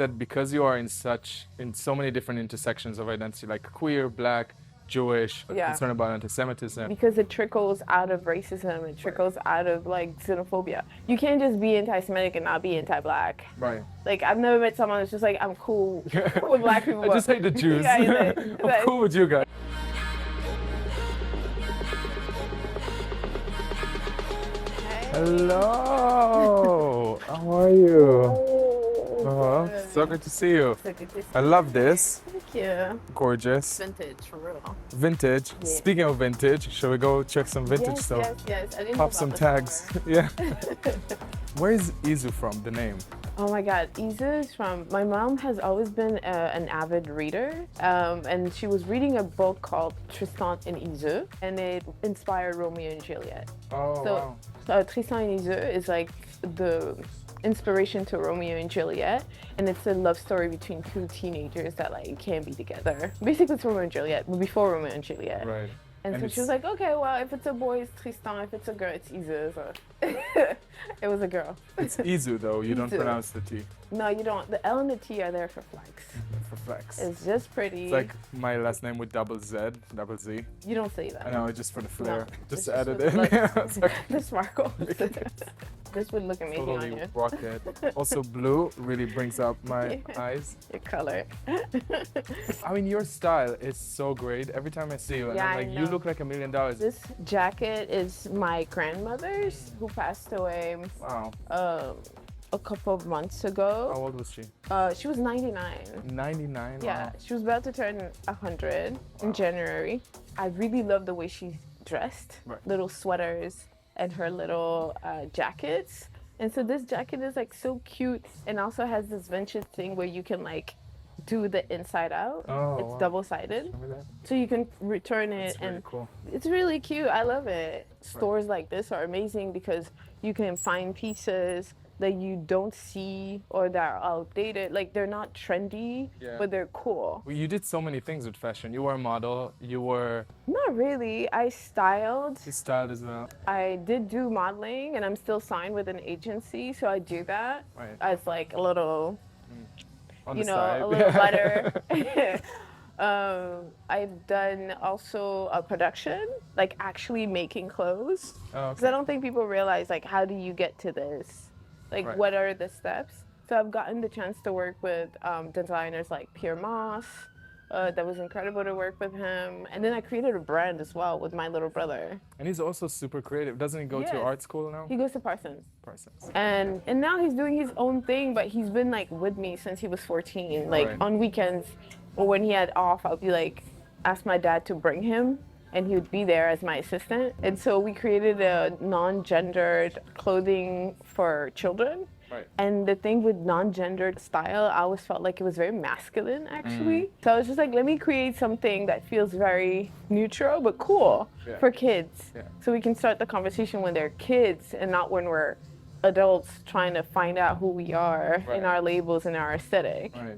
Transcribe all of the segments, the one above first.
that because you are in so many different intersections of identity, like queer, black, Jewish, concerned about anti-Semitism. Because it trickles out of racism, it trickles out of like xenophobia. You can't just be anti-Semitic and not be anti-black. Right. Like I've never met someone that's just like, I'm cool with black people. I just hate the Jews. I'm cool with you guys. Hello. How are you? So good to see you. I love this. Thank you. Gorgeous. Vintage, for real. Vintage. Yeah. Speaking of vintage, shall we go check some vintage stuff? Yes. I didn't pop some tags. Yeah. Where is Yseult from, the name? Oh my God, Yseult is from, my mom has always been an avid reader, and she was reading a book called Tristan and Yseult, and it inspired Romeo and Juliet. Oh, wow. So Tristan and Yseult is like the inspiration to Romeo and Juliet, and it's a love story between two teenagers that like can't be together. Basically it's Romeo and Juliet, but before Romeo and Juliet. Right. And so she was like, okay, well, if it's a boy, it's Tristan. If it's a girl, it's Yseult. So it was a girl. It's Yseult, though. You don't pronounce the T. No, you don't. The L and the T are there for flex. For flex. It's just pretty. It's like my last name with double Z. You don't say that. I know, just for the flair. No, just add it in. The sparkle. This would look amazing totally on you. Rocket. Also blue really brings up my eyes. Your color. I mean, your style is so great. Every time I see you, and I'm like, you look like $1 million. This jacket is my grandmother's, who passed away. Wow. A couple of months ago. How old was she? She was 99. 99? Yeah, wow. She was about to turn 100 in January. I really love the way she's dressed. Right. Little sweaters and her little jackets. And so this jacket is like so cute, and also has this vintage thing where you can like do the inside out. Oh, it's double-sided. That? So you can return it. That's really cool. It's really cute. I love it. Stores like this are amazing because you can find pieces that you don't see or that are outdated. Like they're not trendy, but they're cool. Well, you did so many things with fashion. You were a model, you were... Not really, I styled. You styled as well. I did do modeling, and I'm still signed with an agency, so I do that as like a little, on you the know, side. a little butter. I've done also a production, like actually making clothes. Because I don't think people realize like, how do you get to this? Like, what are the steps? So I've gotten the chance to work with designers like Pierre Moss. That was incredible to work with him. And then I created a brand as well with my little brother. And he's also super creative. Doesn't he go to art school now? He goes to Parsons. Parsons. And now he's doing his own thing, but he's been like with me since he was 14. Like on weekends or when he had off, I'll be like, ask my dad to bring him, and he would be there as my assistant. And so we created a non-gendered clothing for children. Right. And the thing with non-gendered style, I always felt like it was very masculine, actually. So I was just like, let me create something that feels very neutral, but cool for kids. So we can start the conversation when they're kids and not when we're adults trying to find out who we are in our labels and our aesthetic. Right.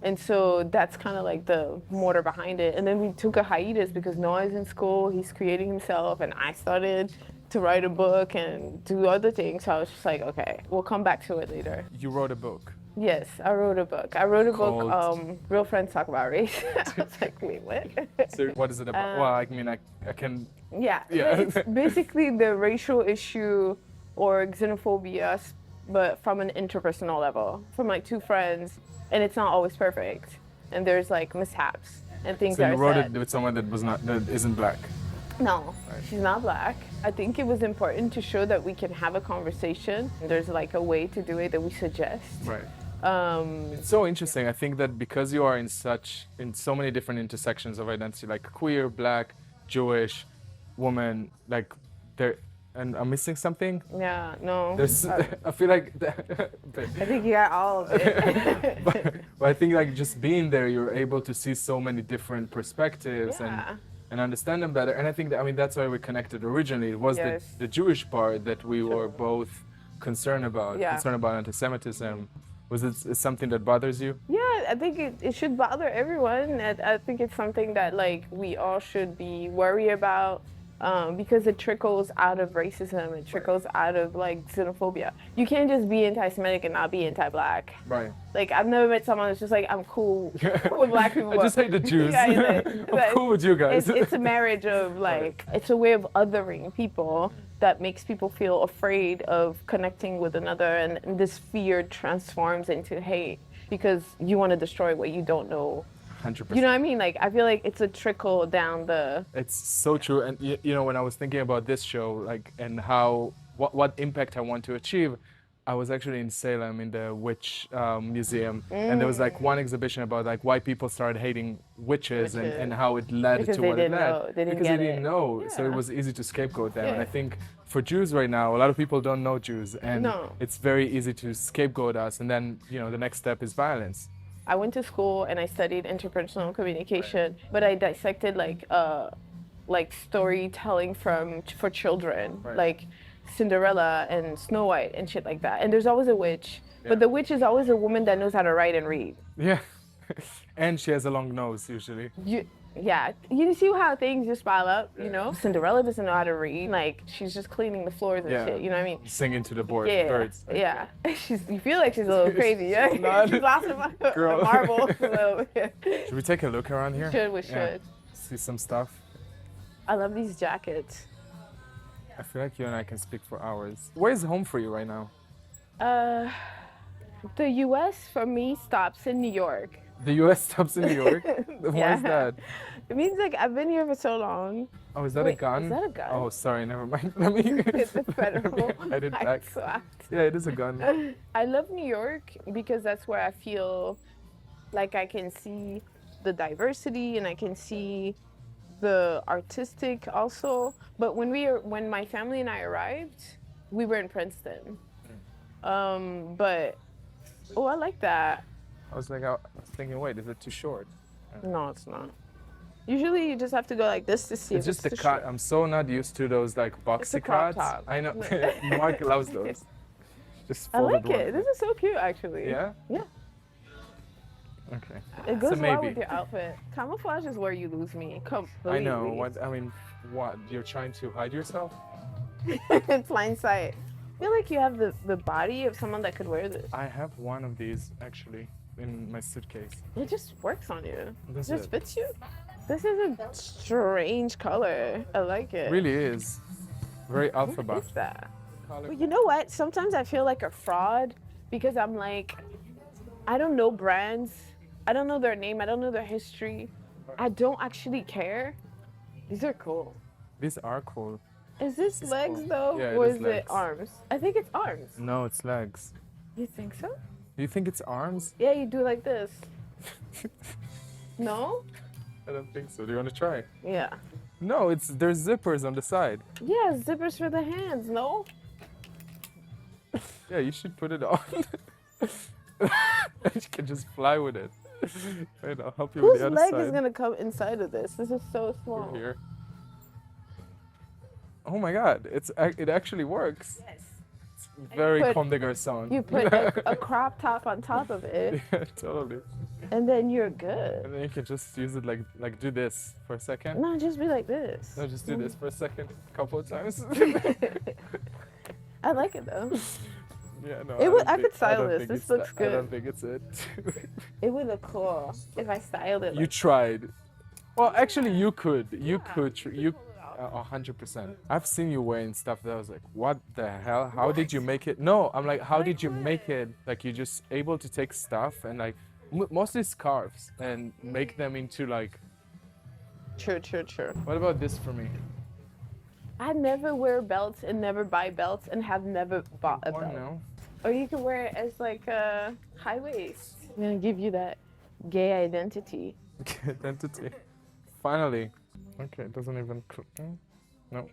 And so that's kind of like the motor behind it. And then we took a hiatus because Noah's in school, he's creating himself, and I started to write a book and do other things. So I was just like, okay, we'll come back to it later. You wrote a book? Yes, I wrote a book. I wrote a book, Real Friends Talk About Race. I was like, wait, what? So what is it about? Well, I mean, I can... Yeah, it's basically the racial issue or xenophobia, but from an interpersonal level, from like two friends. And it's not always perfect, and there's like mishaps and things that are said. So you wrote it with someone that isn't black? No, she's not black. I think it was important to show that we can have a conversation. There's like a way to do it that we suggest. Right. It's so interesting. I think that because you are in so many different intersections of identity, like queer, black, Jewish, woman, like and I'm missing something? Yeah, no. I feel like... I think you got all of it. but I think like just being there, you're able to see so many different perspectives and understand them better. And I think that's why we connected originally. It was the Jewish part that we were both concerned about anti-Semitism. Was it something that bothers you? Yeah, I think it should bother everyone. I think it's something that like we all should be worried about. because it trickles out of racism, it trickles out of like xenophobia. You can't just be anti-Semitic and not be anti-Black. Right. Like I've never met someone that's just like, I'm cool with Black people. I just hate the Jews. Yeah, I'm cool with you guys. It's a marriage of like, it's a way of othering people that makes people feel afraid of connecting with another, and this fear transforms into hate because you want to destroy what you don't know. 100%. You know what I mean? Like, I feel like it's a trickle down the... It's so true. And you know, when I was thinking about this show, like, and how, what impact I want to achieve, I was actually in Salem in the witch museum, and there was like one exhibition about like why people started hating witches. And how it led because to what it led. Because they didn't know, so it was easy to scapegoat them. And I think for Jews right now, a lot of people don't know Jews, and it's very easy to scapegoat us. And then, you know, the next step is violence. I went to school and I studied interpersonal communication, but I dissected like storytelling for children, like Cinderella and Snow White and shit like that. And there's always a witch, but the witch is always a woman that knows how to write and read. Yeah, and she has a long nose usually. Yeah, you see how things just pile up, you know? Cinderella doesn't know how to read, like she's just cleaning the floors and shit, you know what I mean? Singing to the birds. Yeah, you feel like she's a little crazy, yeah? She's lost a marble. Should we take a look around here? We should. See some stuff. I love these jackets. I feel like you and I can speak for hours. Where's home for you right now? The US for me stops in New York. The US stops in New York? Why is that? It means like I've been here for so long. Oh, is that a gun? Is that a gun? Oh, sorry, never mind. Let me. It's a federal. I did back. Yeah, it is a gun. I love New York because that's where I feel like I can see the diversity and I can see the artistic also. But when my family and I arrived, we were in Princeton. But I like that. I was thinking, wait, is it too short? No, it's not. Usually you just have to go like this to see it's just the cut. I'm so not used to those like boxy cuts. Top. I know. Mark loves those. Just I like it. This is so cute, actually. Yeah? Yeah. Okay. It goes well with your outfit. Camouflage is where you lose me completely. I know. What? You're trying to hide yourself? It's blind sight. I feel like you have the body of someone that could wear this. I have one of these, actually, in my suitcase. It just works on you. It just fits you. This is a strange color. I like it. It really is. Very alpha buff. What is that? Well, you know what? Sometimes I feel like a fraud because I'm like, I don't know brands. I don't know their name. I don't know their history. I don't actually care. These are cool. These are cool. Is this legs though, yeah, or is it arms? I think it's arms. No, it's legs. You think so? You think it's arms? Yeah, you do like this. No? I don't think so. Do you want to try? Yeah. No, there's zippers on the side. Yeah, zippers for the hands, no? Yeah, you should put it on. You can just fly with it. Wait, I'll help you with the other side. Whose leg is gonna come inside of this? This is so small. Here. Oh my God! It actually works. Yes. It's very Comme des Garçons. You put a crop top on top of it. Yeah, totally. And then you're good. And then you can just use it like do this for a second. No, just be like this. No, just do this for a second, a couple of times. I like it though. Yeah, no. I could style this. This looks good. I don't think it's it. It would look cool if I styled it. You tried. Well, actually, you could. You could. 100%. I've seen you wearing stuff that I was like, what the hell? How did you make it? No, I'm like, how did you make it? Like, you're just able to take stuff and like, mostly scarves and make them into like... True. What about this for me? I never wear belts and never buy belts and have never bought a belt. No. Or you can wear it as like a high waist. I'm gonna give you that gay identity. Gay identity. Finally. Okay, it doesn't even... No.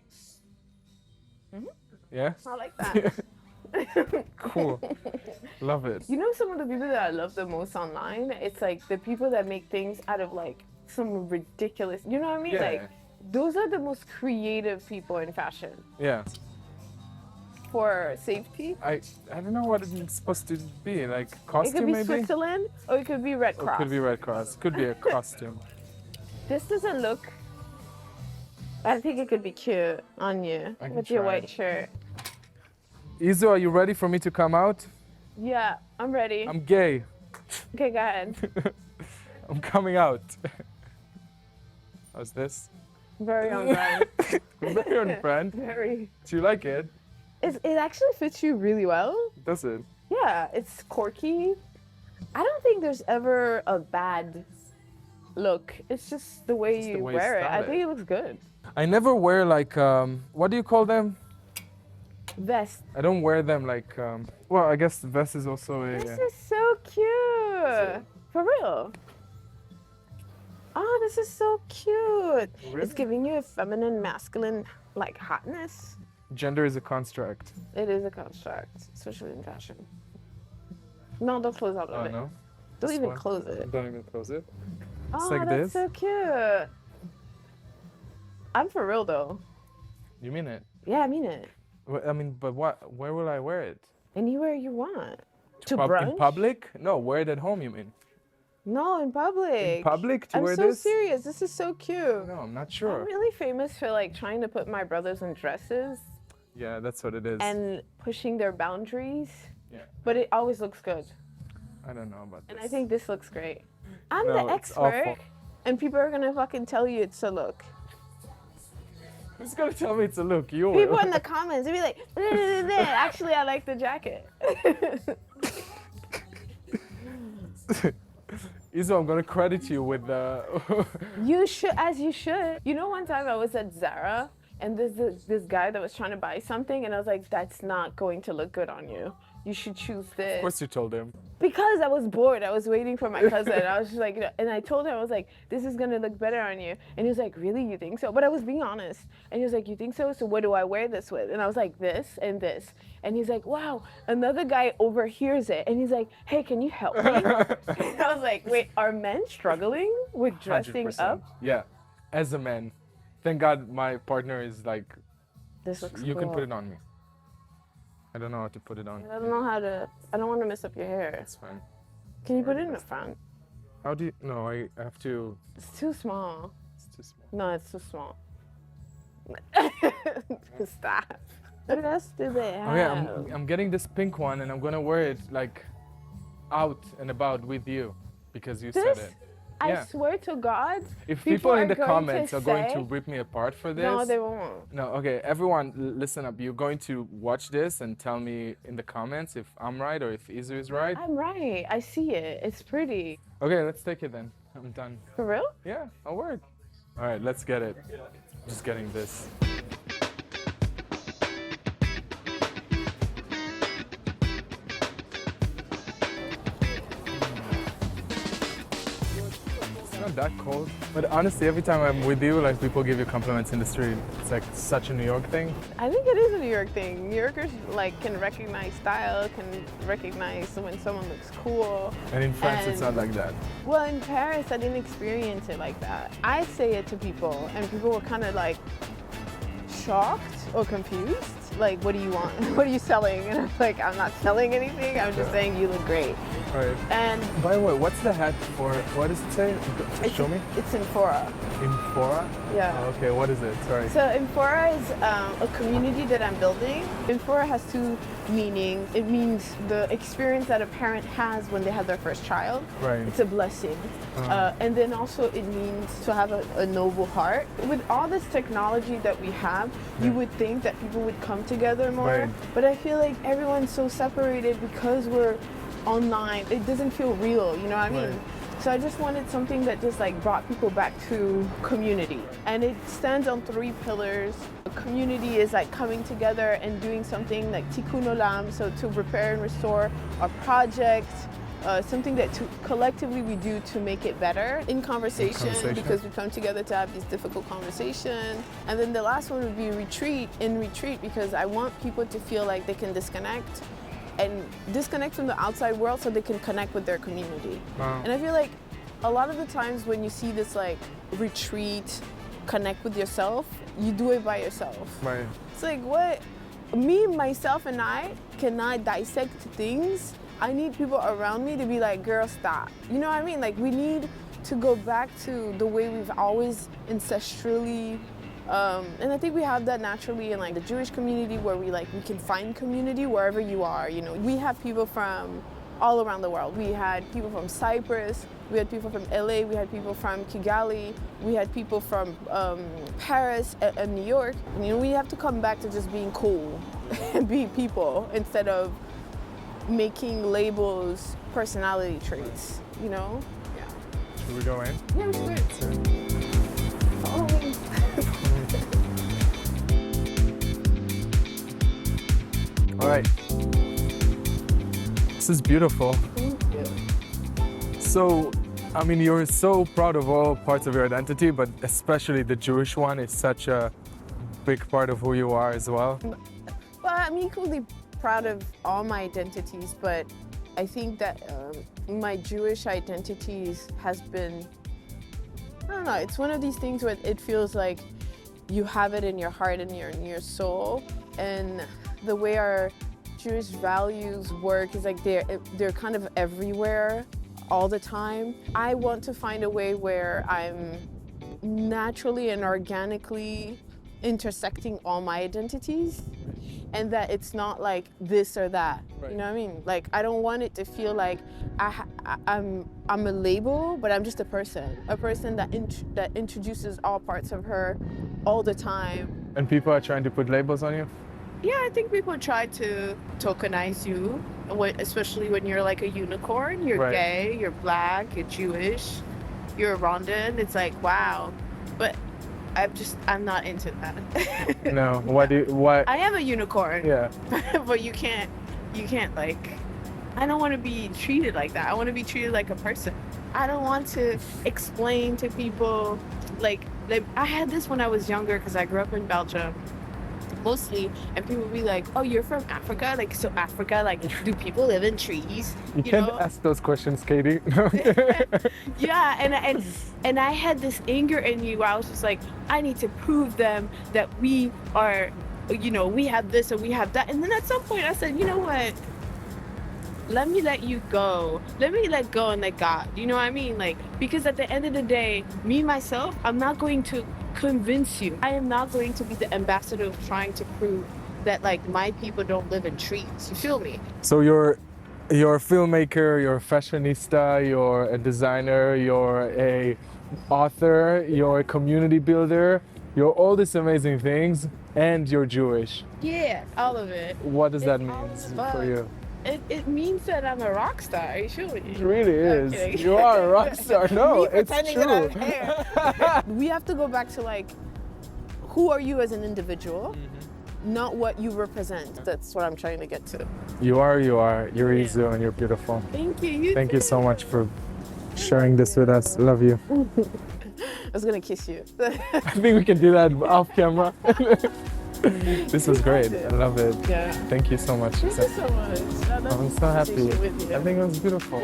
Mm-hmm. Yeah? I like that. Cool. Love it. You know some of the people that I love the most online? It's like the people that make things out of like some ridiculous... You know what I mean? Yeah. Like, those are the most creative people in fashion. Yeah. For safety. I don't know what it's supposed to be. Like costume, it could be maybe? Switzerland or it could be Red Cross. It could be Red Cross. Could be a costume. This doesn't look I think it could be cute on you with your white shirt. Yseult, are you ready for me to come out? Yeah, I'm ready. I'm gay. Okay, go ahead. I'm coming out. How's this? Very on brand. Very on brand. Very. Do you like it? It actually fits you really well. Does it? Yeah, it's quirky. I don't think there's ever a bad look. It's just the way you wear it. I think it looks good. I never wear like, what do you call them? Vest. I don't wear them like, well, I guess vest is also a... This is so cute. For real. Oh, this is so cute. Really? It's giving you a feminine, masculine, like hotness. Gender is a construct. It is a construct, especially in fashion. No, don't close out of it. No? Don't even close it. Don't even close it. Oh, it's like that's this. So cute. I'm for real though. You mean it? Yeah, I mean it. I mean, but what? Where will I wear it? Anywhere you want. To brunch? In public? No, wear it at home, you mean? No, in public. In public to wear this? I'm this? so serious. This is so cute. No, I'm not sure. I'm really famous for like trying to put my brothers in dresses. Yeah, that's what it is. And pushing their boundaries. Yeah. But it always looks good. I don't know about this. And I think this looks great. I'm the expert, and people are gonna fucking tell you it's a look. Who's gonna tell me it's a look? You People in the comments, they'll be like, actually, I like the jacket. Yseult, I'm gonna credit you with the... You should, as you should. You know, one time I was at Zara, and this guy that was trying to buy something, and I was like, that's not going to look good on you. You should choose this. Of course you told him. Because I was bored. I was waiting for my cousin. I was just like, you know, and I told him, I was like, this is going to look better on you. And he was like, really? You think so? But I was being honest. And he was like, you think so? So what do I wear this with? And I was like, this and this. And he's like, wow. Another guy overhears it. And he's like, hey, can you help me? And I was like, wait, are men struggling with dressing 100%. Up? Yeah, as a man. Thank God my partner is like, this looks you cool. can put it on me. I don't know how to put it on. I don't know how to, I don't want to mess up your hair. It's fine. Can you put it in the front? How do you, no, I have to. It's too small. It's too small. No, it's too small. Stop. What else do they have? Okay, I'm getting this pink one and I'm gonna wear it like out and about with you because you said it. I swear to God, if people in the comments are going to rip me apart for this. No, they won't. No, okay, everyone listen up. You're going to watch this and tell me in the comments if I'm right or if Yseult is right. I'm right. I see it. It's pretty. Okay, let's take it then. I'm done. For real? Yeah, I'll wear it. All right, let's get it. Just getting this. Not that cold, but honestly, every time I'm with you, like people give you compliments in the street. It's like such a New York thing. I think it is a New York thing. New Yorkers like can recognize style, can recognize when someone looks cool. And in France, it's not like that. Well, in Paris, I didn't experience it like that. I say it to people, and people were kind of like shocked or confused. Like, what do you want? What are you selling? And I'm like, I'm not selling anything. I'm just saying you look great. Right. And by the way, what's the hat for? What does it say? Show me. It's Imfura. Imfura? Yeah. Oh, okay, what is it? Sorry. So Imfura is a community that I'm building. Imfura has two meanings. It means the experience that a parent has when they have their first child. Right. It's a blessing. And then also it means to have a noble heart. With all this technology that we have, you would think that people would come together more. Right. But I feel like everyone's so separated because we're online. It doesn't feel real, you know what I mean? Right. So I just wanted something that just like brought people back to community. And it stands on 3 pillars. A community is like coming together and doing something like tikkun olam, so to repair and restore a project, something that collectively we do to make it better in conversation, because we come together to have these difficult conversations. And then the last one would be retreat, because I want people to feel like they can disconnect from the outside world so they can connect with their community. Wow. And I feel like a lot of the times when you see this like retreat, connect with yourself, you do it by yourself. Right. It's like what? Me, myself, and I cannot dissect things. I need people around me to be like, girl, stop. You know what I mean? Like we need to go back to the way we've always ancestrally And I think we have that naturally in like the Jewish community where we can find community wherever you are. You know, we have people from all around the world. We had people from Cyprus, we had people from LA, we had people from Kigali, we had people from Paris and New York. And, you know, we have to come back to just being cool and being people instead of making labels personality traits, you know? Yeah. Should we go in? Yeah, it's good. Follow me. All right. This is beautiful. Thank you. So, I mean, you're so proud of all parts of your identity, but especially the Jewish one is such a big part of who you are as well. Well, I'm equally proud of all my identities, but I think that my Jewish identities has been, I don't know, it's one of these things where it feels like you have it in your heart and in your soul, and the way our Jewish values work is like they're kind of everywhere all the time. I want to find a way where I'm naturally and organically intersecting all my identities, and that it's not like this or that. Right. You know what I mean? Like, I don't want it to feel like I'm a label, but I'm just a person that introduces all parts of her all the time. And people are trying to put labels on you? Yeah, I think people try to tokenize you, especially when you're like a unicorn. You're gay, you're black, you're Jewish, you're Rwandan. It's like, wow. But I'm not into that. No, why? I am a unicorn. Yeah. But you can't like, I don't want to be treated like that. I want to be treated like a person. I don't want to explain to people, like I had this when I was younger because I grew up in Belgium. Mostly, and people would be like, oh, you're from Africa? Like, so Africa, like, do people live in trees? You can't ask those questions, Katie. Yeah, and I had this anger in you. I was just like, I need to prove them that we are, you know, we have this and we have that. And then at some point I said, you know what? Let me let you go. Let me let go and let God. You know what I mean? Like, because at the end of the day, me, myself, I'm not going to convince you. I am not going to be the ambassador of trying to prove that, like, my people don't live in trees. You feel me? So you're a filmmaker, you're a fashionista, you're a designer, you're a author, you're a community builder, you're all these amazing things, and you're Jewish. Yeah, all of it. What does that mean for you? It means that I'm a rock star. You feel me? It really is. You are a rock star. No, it's true. We have to go back to, like, who are you as an individual, not what you represent. That's what I'm trying to get to. You are. You're Yseult and you're beautiful. Thank you. Thank you so much for sharing this with us. Love you. I was gonna kiss you. I think we can do that off camera. This was great. I love it. Yeah. Thank you so much. Thank you so much. I'm so happy. I think it was beautiful.